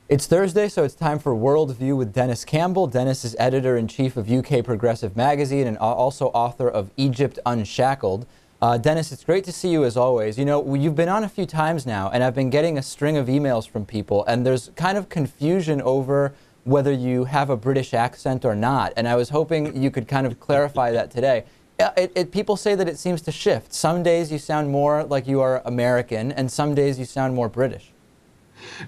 It's Thursday, so it's time for Worldview with Denis Campbell. Denis is editor-in-chief of UK Progressive Magazine and also author of Egypt Unshackled. Denis, it's great to see you as always. You know, you've been on a few times now, and I've been getting a string of emails from people, and there's kind of confusion over whether you have a British accent or not, and I was hoping you could kind of clarify that today. People say that it seems to shift. Some days you sound more like you are American, and some days you sound more British.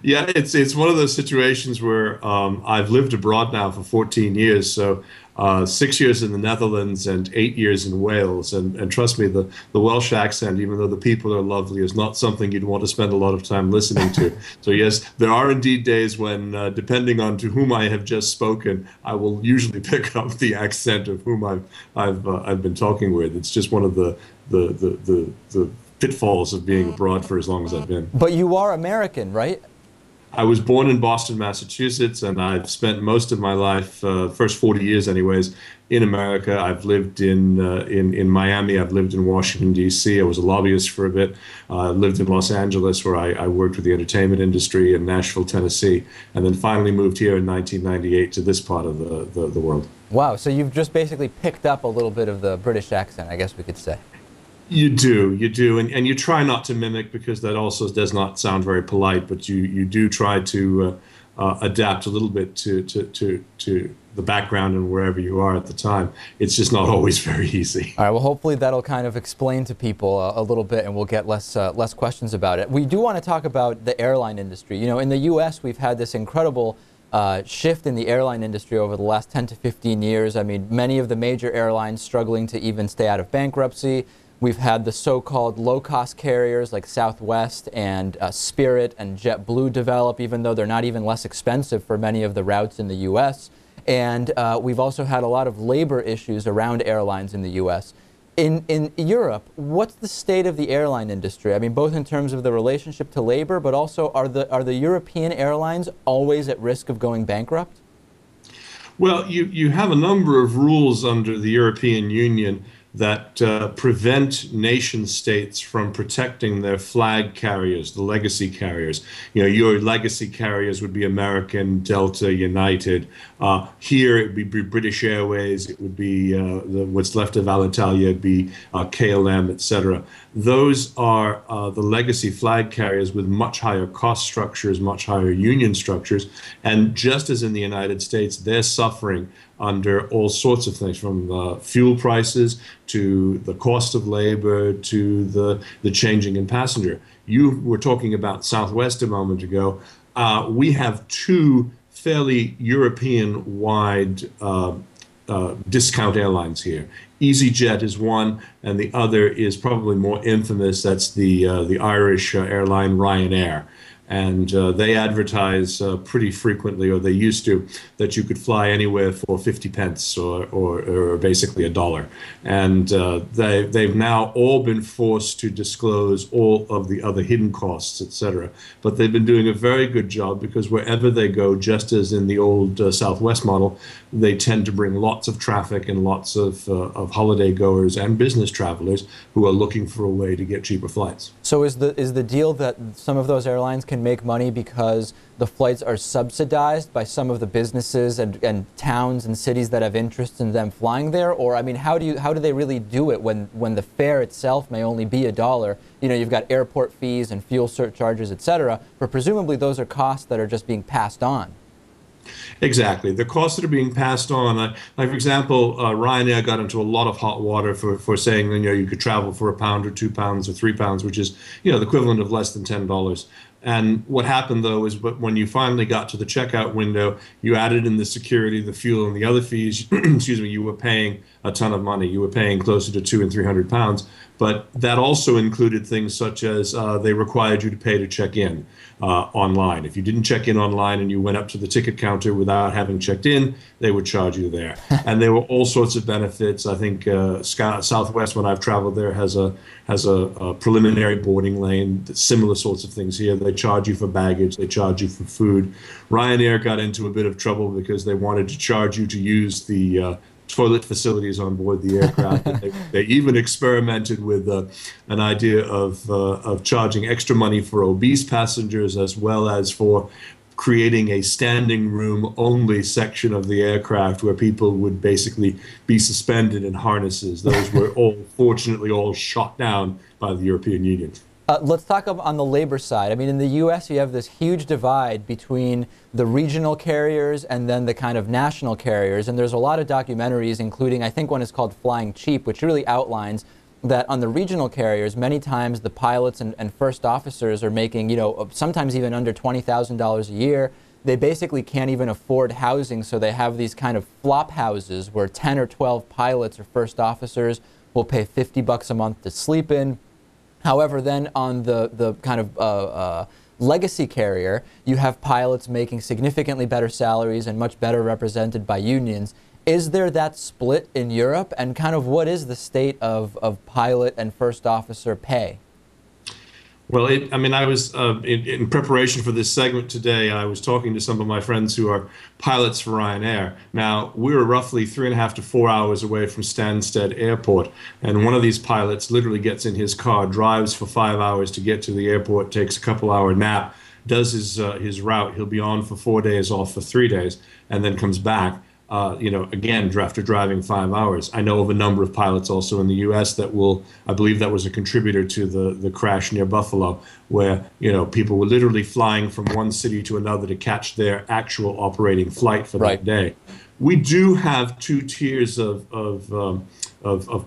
Yeah, it's one of those situations where I've lived abroad now for 14 years, so 6 years in the Netherlands and 8 years in Wales. And trust me, the Welsh accent, even though the people are lovely, is not something you'd want to spend a lot of time listening to. So yes, there are indeed days when, depending on to whom I have just spoken, I will usually pick up the accent of whom I've been talking with. It's just one of the pitfalls of being abroad for as long as I've been. But you are American, right? I was born in Boston, Massachusetts, and I've spent most of my life, first 40 years anyways, in America. I've lived in Miami. I've lived in Washington, D.C. I was a lobbyist for a bit. Lived in Los Angeles, where I worked with the entertainment industry, in Nashville, Tennessee, and then finally moved here in 1998 to this part of the world. Wow, so you've just basically picked up a little bit of the British accent, I guess we could say. You do, and you try not to mimic because that also does not sound very polite. But you do try to adapt a little bit to the background and wherever you are at the time. It's just not always very easy. All right. Well, hopefully that'll kind of explain to people a little bit, and we'll get less questions about it. We do want to talk about the airline industry. You know, in the U.S., we've had this incredible shift in the airline industry over the last 10 to 15 years. I mean, many of the major airlines struggling to even stay out of bankruptcy. We've had the so-called low-cost carriers like Southwest and Spirit and JetBlue develop, even though they're not even less expensive for many of the routes in the U.S. And we've also had a lot of labor issues around airlines in the U.S. In Europe, what's the state of the airline industry? I mean, both in terms of the relationship to labor, but also are the European airlines always at risk of going bankrupt? Well, you have a number of rules under the European Union that prevent nation states from protecting their flag carriers, the legacy carriers. You know, your legacy carriers would be American, Delta, United. Here it would be British Airways. It would be what's left of Alitalia. It'd be KLM, etc. Those are the legacy flag carriers with much higher cost structures, much higher union structures, and just as in the United States, they're suffering under all sorts of things, from fuel prices to the cost of labor to the changing in passenger. You were talking about Southwest a moment ago. We have two fairly European-wide discount airlines here. EasyJet is one, and the other is probably more infamous. That's the Irish airline Ryanair. And they advertise pretty frequently, or they used to, that you could fly anywhere for 50 pence or basically a dollar. And they've now all been forced to disclose all of the other hidden costs, etc. But they've been doing a very good job because wherever they go, just as in the old Southwest model, they tend to bring lots of traffic and lots of holiday goers and business travelers who are looking for a way to get cheaper flights. So is the deal that some of those airlines can make money because the flights are subsidized by some of the businesses and towns and cities that have interest in them flying there? Or, I mean, how do they really do it when the fare itself may only be a dollar? You know, you've got airport fees and fuel surcharges, etc. But presumably those are costs that are just being passed on. Exactly. The costs that are being passed on, like for example, Ryanair got into a lot of hot water for saying, you know, you could travel for £1 or £2 or £3, which is, you know, the equivalent of less than $10. And what happened, though, is when you finally got to the checkout window, you added in the security, the fuel, and the other fees, excuse me, you were paying a ton of money. You were paying closer to £200 and £300. But that also included things such as they required you to pay to check in online. If you didn't check in online and you went up to the ticket counter without having checked in, they would charge you there. And there were all sorts of benefits. I think Southwest, when I've traveled there, has a preliminary boarding lane, similar sorts of things here. They charge you for baggage. They charge you for food. Ryanair got into a bit of trouble because they wanted to charge you to use the toilet facilities on board the aircraft. They even experimented with an idea of charging extra money for obese passengers as well as for creating a standing room only section of the aircraft where people would basically be suspended in harnesses. Those were all, fortunately, all shot down by the European Union. Let's talk on the labor side. I mean, in the U.S., you have this huge divide between the regional carriers and then the kind of national carriers. And there's a lot of documentaries, including, I think one is called Flying Cheap, which really outlines that on the regional carriers, many times the pilots and first officers are making, you know, sometimes even under $20,000 a year. They basically can't even afford housing, so they have these kind of flop houses where 10 or 12 pilots or first officers will pay $50 a month to sleep in. However, then on the kind of legacy carrier, you have pilots making significantly better salaries and much better represented by unions. Is there that split in Europe? And kind of what is the state of pilot and first officer pay? Well, I mean, I was in preparation for this segment today, I was talking to some of my friends who are pilots for Ryanair. Now, we're roughly 3.5 to 4 hours away from Stansted Airport, and one of these pilots literally gets in his car, drives for 5 hours to get to the airport, takes a couple-hour nap, does his route. He'll be on for 4 days, off for 3 days, and then comes back. You know, again, after driving 5 hours. I know of a number of pilots also in the U.S. that will, I believe that was a contributor to the crash near Buffalo, where, you know, people were literally flying from one city to another to catch their actual operating flight for that day. We do have two tiers of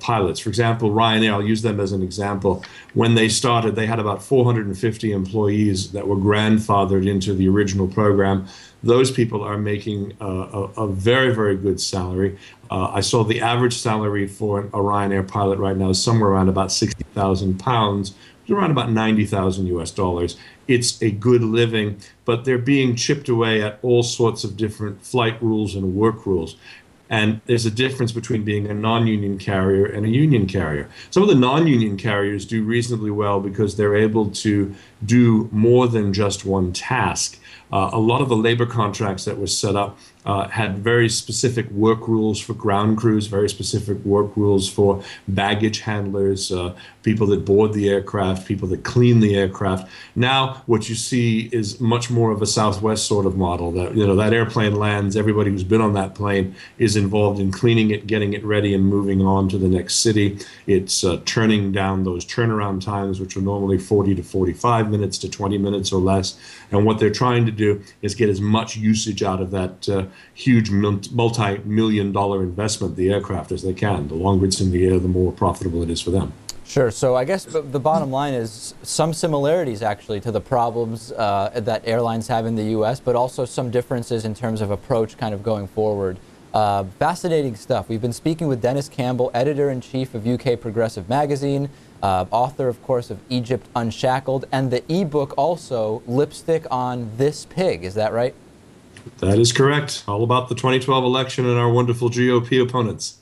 pilots. For example, Ryanair, I'll use them as an example. When they started, they had about 450 employees that were grandfathered into the original program. Those people are making a very, very good salary. I saw the average salary for a Ryanair pilot right now is somewhere around about £60,000, around about 90,000 US dollars. It's a good living, but they're being chipped away at all sorts of different flight rules and work rules. And there's a difference between being a non-union carrier and a union carrier. Some of the non-union carriers do reasonably well because they're able to do more than just one task. A lot of the labor contracts that were set up had very specific work rules for ground crews, very specific work rules for baggage handlers, people that board the aircraft, people that clean the aircraft. Now, what you see is much more of a Southwest sort of model. That, you know, that airplane lands, everybody who's been on that plane is involved in cleaning it, getting it ready, and moving on to the next city. It's turning down those turnaround times, which are normally 40 to 45 minutes to 20 minutes or less. And what they're trying to do is get as much usage out of that huge multi-million-dollar investment, the aircraft, as they can. The longer it's in the air, the more profitable it is for them. Sure. So I guess the bottom line is some similarities actually to the problems that airlines have in the U.S., but also some differences in terms of approach kind of going forward. Fascinating stuff. We've been speaking with Denis Campbell, editor-in-chief of UK Progressive Magazine, author, of course, of Egypt Unshackled, and the ebook also, Lipstick on This Pig. Is that right? That is correct. All about the 2012 election and our wonderful GOP opponents.